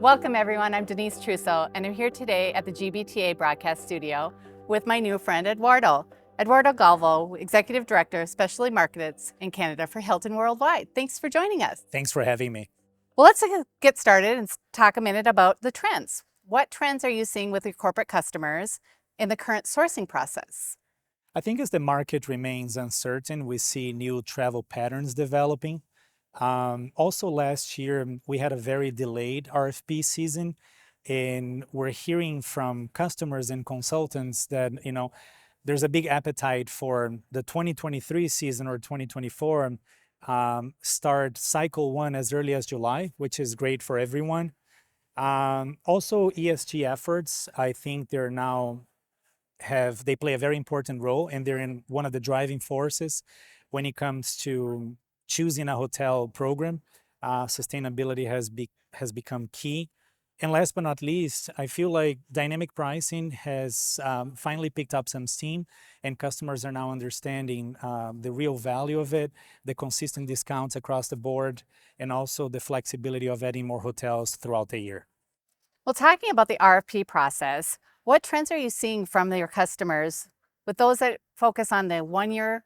Welcome everyone, I'm Denise Truso and I'm here today at the GBTA broadcast studio with my new friend Eduardo Galvao, Executive Director, Specialty Markets in Canada for Hilton Worldwide. Thanks for joining us. Thanks for having me. Well, let's get started and talk a minute about the trends. What trends are you seeing with your corporate customers in the current sourcing process? I think as the market remains uncertain, we see new travel patterns developing. Also last year, we had a very delayed RFP season, and we're hearing from customers and consultants that, there's a big appetite for the 2023 season or 2024 start cycle one as early as July, which is great for everyone. Also ESG efforts, I think they play a very important role, and they're in one of the driving forces when it comes to choosing a hotel program. Sustainability has become key. And last but not least, I feel like dynamic pricing has finally picked up some steam, and customers are now understanding the real value of it, the consistent discounts across the board, and also the flexibility of adding more hotels throughout the year. Well, talking about the RFP process, what trends are you seeing from your customers with those that focus on the one-year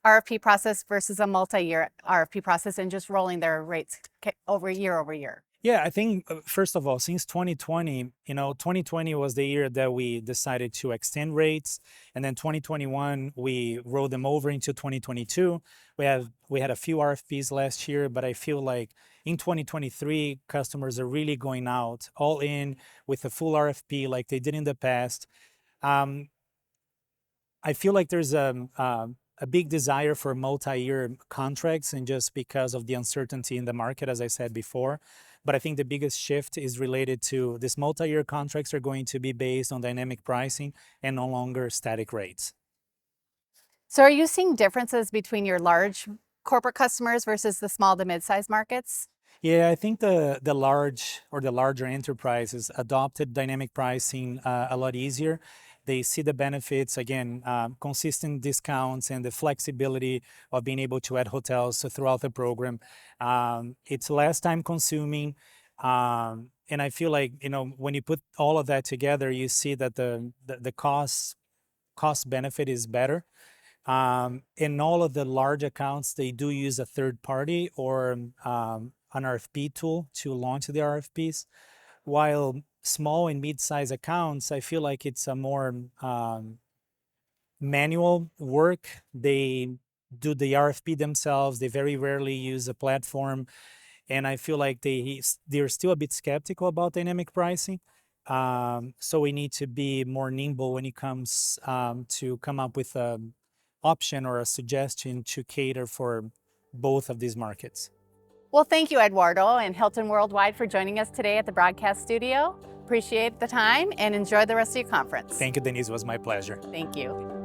RFP process versus a multi-year RFP process and just rolling their rates over year? Yeah, I think, first of all, since 2020, 2020 was the year that we decided to extend rates. And then 2021, we rolled them over into 2022. We had a few RFPs last year, but I feel like in 2023, customers are really going out all in with a full RFP like they did in the past. I feel like there's a big desire for multi-year contracts, and just because of the uncertainty in the market, as I said before. But I think the biggest shift is related to this multi-year contracts are going to be based on dynamic pricing and no longer static rates. So are you seeing differences between your large corporate customers versus the small to mid-sized markets? Yeah, I think the larger enterprises adopted dynamic pricing a lot easier. They see the benefits, again, consistent discounts and the flexibility of being able to add hotels throughout the program. It's less time consuming. And I feel like, when you put all of that together, you see that the cost benefit is better. In all of the large accounts, they do use a third party or an RFP tool to launch the RFPs. While small and mid-sized accounts, I feel like it's a more manual work. They do the RFP themselves. They very rarely use a platform. And I feel like they're still a bit skeptical about dynamic pricing. So we need to be more nimble when it comes to come up with an option or a suggestion to cater for both of these markets. Well, thank you, Eduardo and Hilton Worldwide, for joining us today at the broadcast studio. Appreciate the time and enjoy the rest of your conference. Thank you, Denise. It was my pleasure. Thank you.